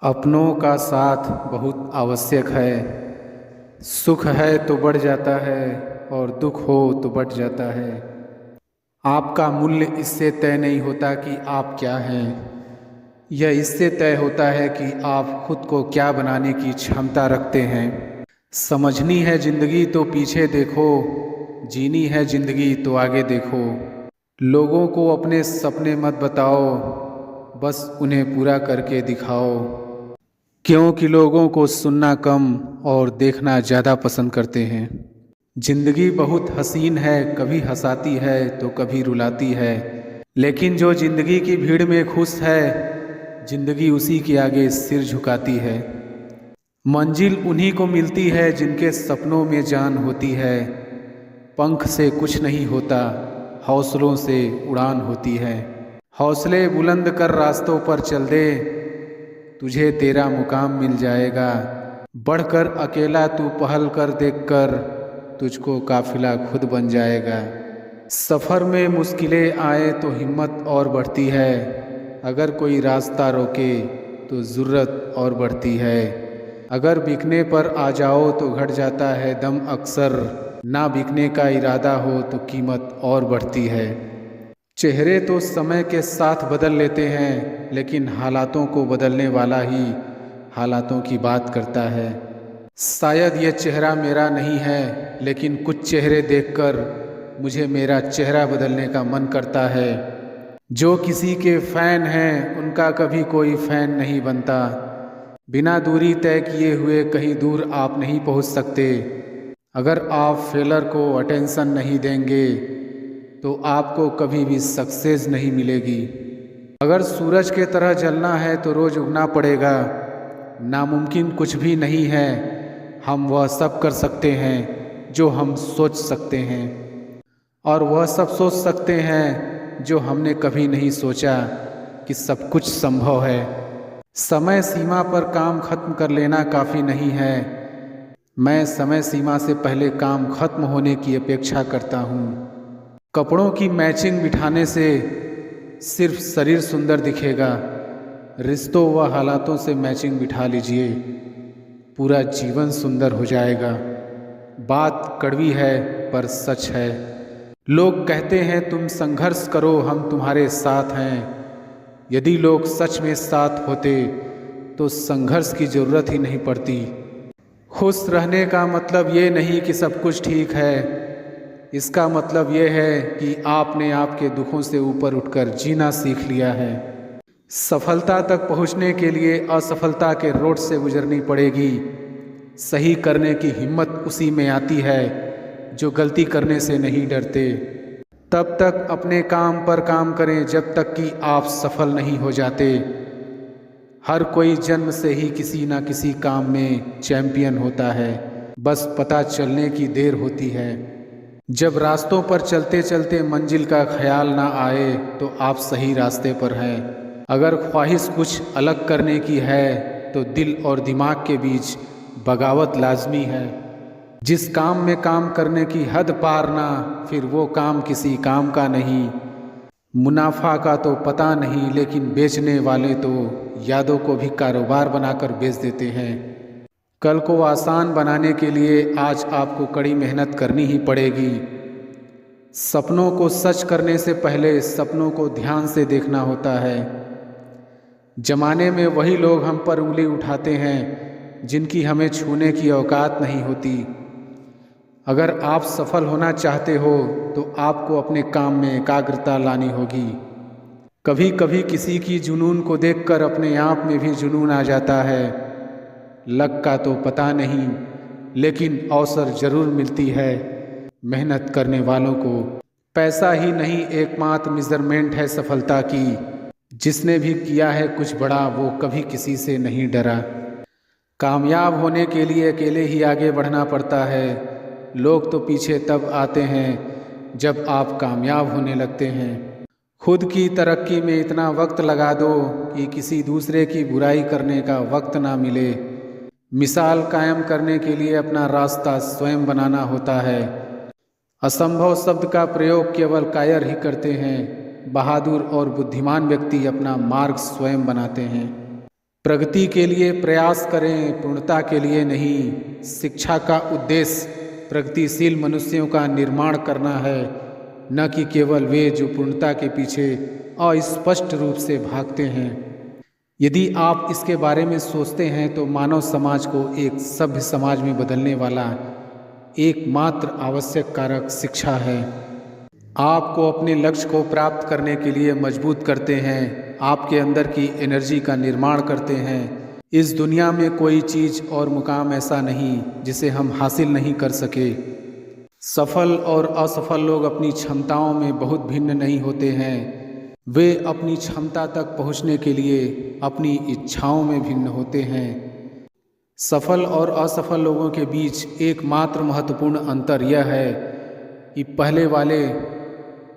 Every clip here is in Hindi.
अपनों का साथ बहुत आवश्यक है। सुख है तो बढ़ जाता है और दुख हो तो बढ़ जाता है। आपका मूल्य इससे तय नहीं होता कि आप क्या हैं, यह इससे तय होता है कि आप खुद को क्या बनाने की क्षमता रखते हैं। समझनी है जिंदगी तो पीछे देखो, जीनी है जिंदगी तो आगे देखो। लोगों को अपने सपने मत बताओ, बस उन्हें पूरा करके दिखाओ। क्योंकि लोगों को सुनना कम और देखना ज़्यादा पसंद करते हैं। जिंदगी बहुत हसीन है, कभी हंसाती है तो कभी रुलाती है, लेकिन जो जिंदगी की भीड़ में खुश है, जिंदगी उसी के आगे सिर झुकाती है। मंजिल उन्हीं को मिलती है जिनके सपनों में जान होती है। पंख से कुछ नहीं होता, हौसलों से उड़ान होती है। हौसले बुलंद कर रास्तों पर चल दे, तुझे तेरा मुकाम मिल जाएगा। बढ़कर अकेला तू पहल कर, देखकर तुझको काफिला खुद बन जाएगा। सफ़र में मुश्किलें आए तो हिम्मत और बढ़ती है, अगर कोई रास्ता रोके तो ज़रूरत और बढ़ती है। अगर बिकने पर आ जाओ तो घट जाता है दम अक्सर, ना बिकने का इरादा हो तो कीमत और बढ़ती है। चेहरे तो समय के साथ बदल लेते हैं, लेकिन हालातों को बदलने वाला ही हालातों की बात करता है। शायद ये चेहरा मेरा नहीं है, लेकिन कुछ चेहरे देखकर मुझे मेरा चेहरा बदलने का मन करता है। जो किसी के फ़ैन हैं उनका कभी कोई फ़ैन नहीं बनता। बिना दूरी तय किए हुए कहीं दूर आप नहीं पहुंच सकते। अगर आप फेलर को अटेंशन नहीं देंगे तो आपको कभी भी सक्सेस नहीं मिलेगी। अगर सूरज के तरह जलना है तो रोज़ उगना पड़ेगा। नामुमकिन कुछ भी नहीं है, हम वह सब कर सकते हैं जो हम सोच सकते हैं, और वह सब सोच सकते हैं जो हमने कभी नहीं सोचा कि सब कुछ संभव है। समय सीमा पर काम खत्म कर लेना काफ़ी नहीं है। मैं समय सीमा से पहले काम खत्म होने की अपेक्षा करता हूँ। कपड़ों की मैचिंग बिठाने से सिर्फ शरीर सुंदर दिखेगा, रिश्तों व हालातों से मैचिंग बिठा लीजिए, पूरा जीवन सुंदर हो जाएगा। बात कड़वी है पर सच है। लोग कहते हैं तुम संघर्ष करो, हम तुम्हारे साथ हैं। यदि लोग सच में साथ होते तो संघर्ष की ज़रूरत ही नहीं पड़ती। खुश रहने का मतलब ये नहीं कि सब कुछ ठीक है, इसका मतलब ये है कि आपने आपके दुखों से ऊपर उठकर जीना सीख लिया है। सफलता तक पहुंचने के लिए असफलता के रोड से गुजरनी पड़ेगी। सही करने की हिम्मत उसी में आती है जो गलती करने से नहीं डरते। तब तक अपने काम पर काम करें जब तक कि आप सफल नहीं हो जाते। हर कोई जन्म से ही किसी ना किसी काम में चैंपियन होता है, बस पता चलने की देर होती है। जब रास्तों पर चलते चलते मंजिल का ख्याल ना आए तो आप सही रास्ते पर हैं। अगर ख्वाहिश कुछ अलग करने की है तो दिल और दिमाग के बीच बगावत लाजमी है। जिस काम में काम करने की हद पार ना, फिर वो काम किसी काम का नहीं। मुनाफा का तो पता नहीं, लेकिन बेचने वाले तो यादों को भी कारोबार बनाकर बेच देते हैं। कल को आसान बनाने के लिए आज आपको कड़ी मेहनत करनी ही पड़ेगी। सपनों को सच करने से पहले सपनों को ध्यान से देखना होता है। जमाने में वही लोग हम पर उंगली उठाते हैं जिनकी हमें छूने की औकात नहीं होती। अगर आप सफल होना चाहते हो तो आपको अपने काम में एकाग्रता लानी होगी। कभी कभी किसी की जुनून को देखकर अपने आप में भी जुनून आ जाता है। लक का तो पता नहीं, लेकिन अवसर जरूर मिलती है मेहनत करने वालों को। पैसा ही नहीं एकमात्र मेजरमेंट है सफलता की। जिसने भी किया है कुछ बड़ा वो कभी किसी से नहीं डरा। कामयाब होने के लिए अकेले ही आगे बढ़ना पड़ता है। लोग तो पीछे तब आते हैं जब आप कामयाब होने लगते हैं। खुद की तरक्की में इतना वक्त लगा दो कि किसी दूसरे की बुराई करने का वक्त ना मिले। मिसाल कायम करने के लिए अपना रास्ता स्वयं बनाना होता है। असंभव शब्द का प्रयोग केवल कायर ही करते हैं। बहादुर और बुद्धिमान व्यक्ति अपना मार्ग स्वयं बनाते हैं। प्रगति के लिए प्रयास करें, पूर्णता के लिए नहीं। शिक्षा का उद्देश्य प्रगतिशील मनुष्यों का निर्माण करना है, न कि केवल वे जो पूर्णता के पीछे अस्पष्ट रूप से भागते हैं। यदि आप इसके बारे में सोचते हैं तो मानव समाज को एक सभ्य समाज में बदलने वाला एकमात्र आवश्यक कारक शिक्षा है। आपको अपने लक्ष्य को प्राप्त करने के लिए मजबूत करते हैं, आपके अंदर की एनर्जी का निर्माण करते हैं। इस दुनिया में कोई चीज़ और मुकाम ऐसा नहीं जिसे हम हासिल नहीं कर सके। सफल और असफल लोग अपनी क्षमताओं में बहुत भिन्न नहीं होते हैं, वे अपनी क्षमता तक पहुंचने के लिए अपनी इच्छाओं में भिन्न होते हैं। सफल और असफल लोगों के बीच एकमात्र महत्वपूर्ण अंतर यह है कि पहले वाले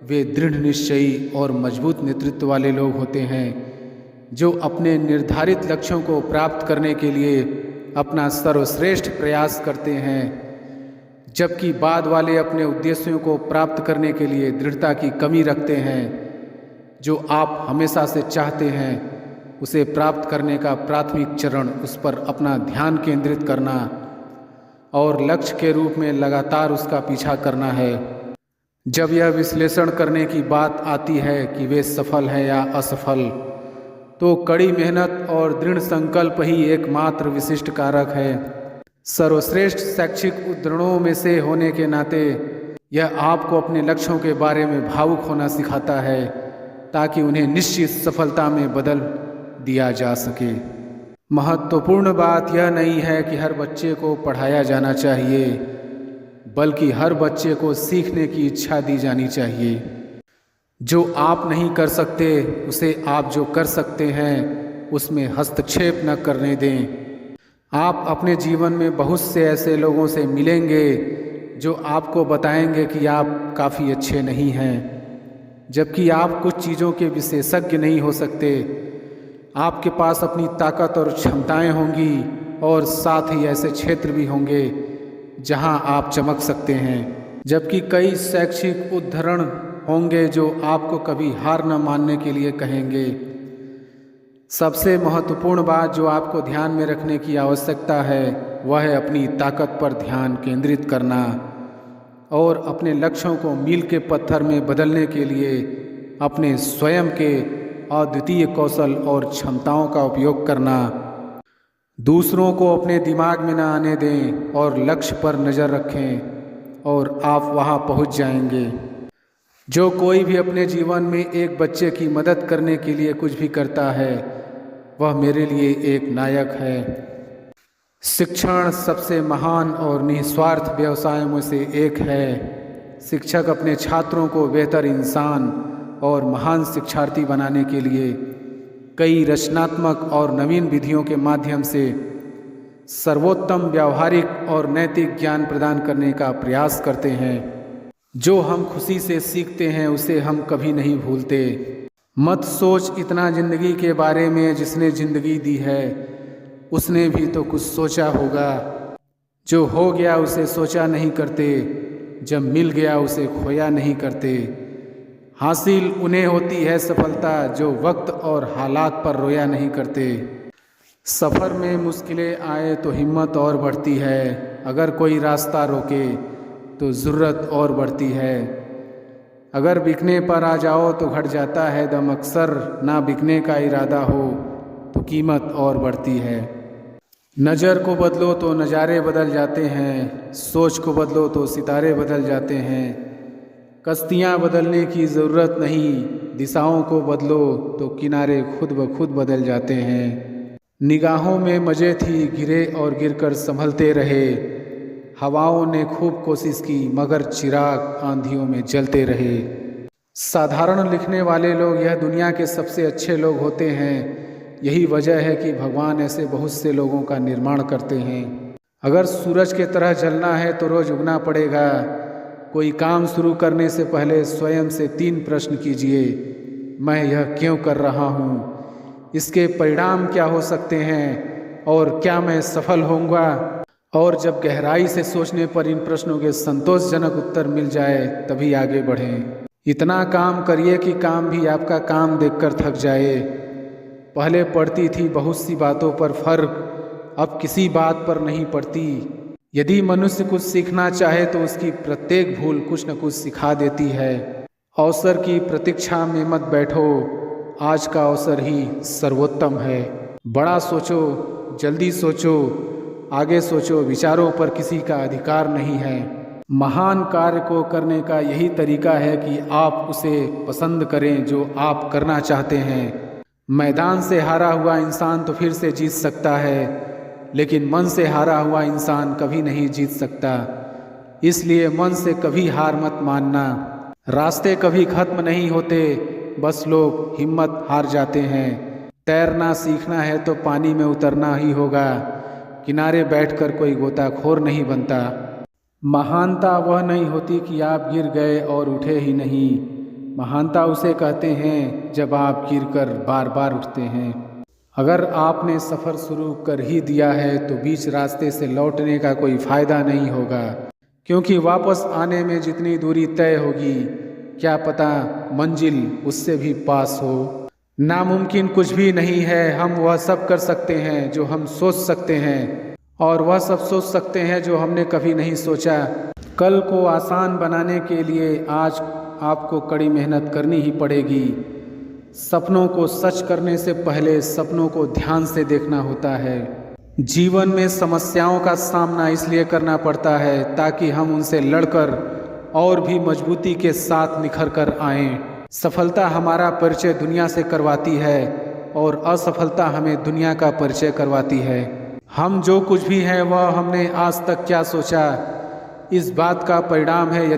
वे दृढ़ निश्चयी और मजबूत नेतृत्व वाले लोग होते हैं, जो अपने निर्धारित लक्ष्यों को प्राप्त करने के लिए अपना सर्वश्रेष्ठ प्रयास करते हैं, जबकि बाद वाले अपने उद्देश्यों को प्राप्त करने के लिए दृढ़ता की कमी रखते हैं। जो आप हमेशा से चाहते हैं उसे प्राप्त करने का प्राथमिक चरण उस पर अपना ध्यान केंद्रित करना और लक्ष्य के रूप में लगातार उसका पीछा करना है। जब यह विश्लेषण करने की बात आती है कि वे सफल हैं या असफल, तो कड़ी मेहनत और दृढ़ संकल्प ही एकमात्र विशिष्ट कारक है। सर्वश्रेष्ठ शैक्षिक उद्धरणों में से होने के नाते यह आपको अपने लक्ष्यों के बारे में भावुक होना सिखाता है, ताकि उन्हें निश्चित सफलता में बदल दिया जा सके। महत्वपूर्ण बात यह नहीं है कि हर बच्चे को पढ़ाया जाना चाहिए, बल्कि हर बच्चे को सीखने की इच्छा दी जानी चाहिए। जो आप नहीं कर सकते उसे आप जो कर सकते हैं उसमें हस्तक्षेप न करने दें। आप अपने जीवन में बहुत से ऐसे लोगों से मिलेंगे जो आपको बताएंगे कि आप काफ़ी अच्छे नहीं हैं, जबकि आप कुछ चीज़ों के विशेषज्ञ नहीं हो सकते। आपके पास अपनी ताकत और क्षमताएं होंगी और साथ ही ऐसे क्षेत्र भी होंगे जहां आप चमक सकते हैं, जबकि कई शैक्षिक उद्धरण होंगे जो आपको कभी हार न मानने के लिए कहेंगे। सबसे महत्वपूर्ण बात जो आपको ध्यान में रखने की आवश्यकता है वह है अपनी ताकत पर ध्यान केंद्रित करना और अपने लक्ष्यों को मील के पत्थर में बदलने के लिए अपने स्वयं के अद्वितीय कौशल और क्षमताओं का उपयोग करना। दूसरों को अपने दिमाग में न आने दें और लक्ष्य पर नज़र रखें और आप वहां पहुंच जाएंगे। जो कोई भी अपने जीवन में एक बच्चे की मदद करने के लिए कुछ भी करता है वह मेरे लिए एक नायक है। शिक्षण सबसे महान और निस्वार्थ व्यवसायों में से एक है। शिक्षक अपने छात्रों को बेहतर इंसान और महान शिक्षार्थी बनाने के लिए कई रचनात्मक और नवीन विधियों के माध्यम से सर्वोत्तम व्यावहारिक और नैतिक ज्ञान प्रदान करने का प्रयास करते हैं। जो हम खुशी से सीखते हैं उसे हम कभी नहीं भूलते। मत सोच इतना जिंदगी के बारे में, जिसने जिंदगी दी है उसने भी तो कुछ सोचा होगा। जो हो गया उसे सोचा नहीं करते, जब मिल गया उसे खोया नहीं करते। हासिल उन्हें होती है सफलता जो वक्त और हालात पर रोया नहीं करते। सफ़र में मुश्किलें आए तो हिम्मत और बढ़ती है, अगर कोई रास्ता रोके तो ज़रूरत और बढ़ती है। अगर बिकने पर आ जाओ तो घट जाता है दम, अक्सर ना बिकने का इरादा हो तो कीमत और बढ़ती है। नज़र को बदलो तो नज़ारे बदल जाते हैं, सोच को बदलो तो सितारे बदल जाते हैं। कश्तियाँ बदलने की ज़रूरत नहीं, दिशाओं को बदलो तो किनारे खुद ब खुद बदल जाते हैं। निगाहों में मज़े थी, गिरे और गिरकर संभलते रहे। हवाओं ने खूब कोशिश की मगर चिराग आंधियों में जलते रहे। साधारण लिखने वाले लोग यह दुनिया के सबसे अच्छे लोग होते हैं। यही वजह है कि भगवान ऐसे बहुत से लोगों का निर्माण करते हैं। अगर सूरज के तरह जलना है तो रोज़ उगना पड़ेगा। कोई काम शुरू करने से पहले स्वयं से 3 प्रश्न कीजिए। मैं यह क्यों कर रहा हूँ, इसके परिणाम क्या हो सकते हैं और क्या मैं सफल होऊंगा। और जब गहराई से सोचने पर इन प्रश्नों के संतोषजनक उत्तर मिल जाए तभी आगे बढ़ें। इतना काम करिए कि काम भी आपका काम देखकर थक जाए। पहले पड़ती थी बहुत सी बातों पर फर्क, अब किसी बात पर नहीं पड़ती। यदि मनुष्य कुछ सीखना चाहे तो उसकी प्रत्येक भूल कुछ न कुछ सिखा देती है। अवसर की प्रतीक्षा में मत बैठो, आज का अवसर ही सर्वोत्तम है। बड़ा सोचो, जल्दी सोचो, आगे सोचो, विचारों पर किसी का अधिकार नहीं है। महान कार्य को करने का यही तरीका है कि आप उसे पसंद करें जो आप करना चाहते हैं। मैदान से हारा हुआ इंसान तो फिर से जीत सकता है, लेकिन मन से हारा हुआ इंसान कभी नहीं जीत सकता। इसलिए मन से कभी हार मत मानना। रास्ते कभी खत्म नहीं होते, बस लोग हिम्मत हार जाते हैं। तैरना सीखना है तो पानी में उतरना ही होगा, किनारे बैठकर कोई गोताखोर नहीं बनता। महानता वह नहीं होती कि आप गिर गए और उठे ही नहीं। महानता उसे कहते हैं जब आप गिरकर बार बार उठते हैं। अगर आपने सफ़र शुरू कर ही दिया है तो बीच रास्ते से लौटने का कोई फ़ायदा नहीं होगा, क्योंकि वापस आने में जितनी दूरी तय होगी, क्या पता मंजिल उससे भी पास हो। नामुमकिन कुछ भी नहीं है। हम वह सब कर सकते हैं जो हम सोच सकते हैं, और वह सब सोच सकते हैं जो हमने कभी नहीं सोचा। कल को आसान बनाने के लिए आज आपको कड़ी मेहनत करनी ही पड़ेगी। सपनों को सच करने से पहले सपनों को ध्यान से देखना होता है। जीवन में समस्याओं का सामना इसलिए करना पड़ता है ताकि हम उनसे लड़कर और भी मजबूती के साथ निखर कर आएं। सफलता हमारा परिचय दुनिया से करवाती है और असफलता हमें दुनिया का परिचय करवाती है। हम जो कुछ भी हैं वह हमने आज तक क्या सोचा, इस बात का परिणाम है।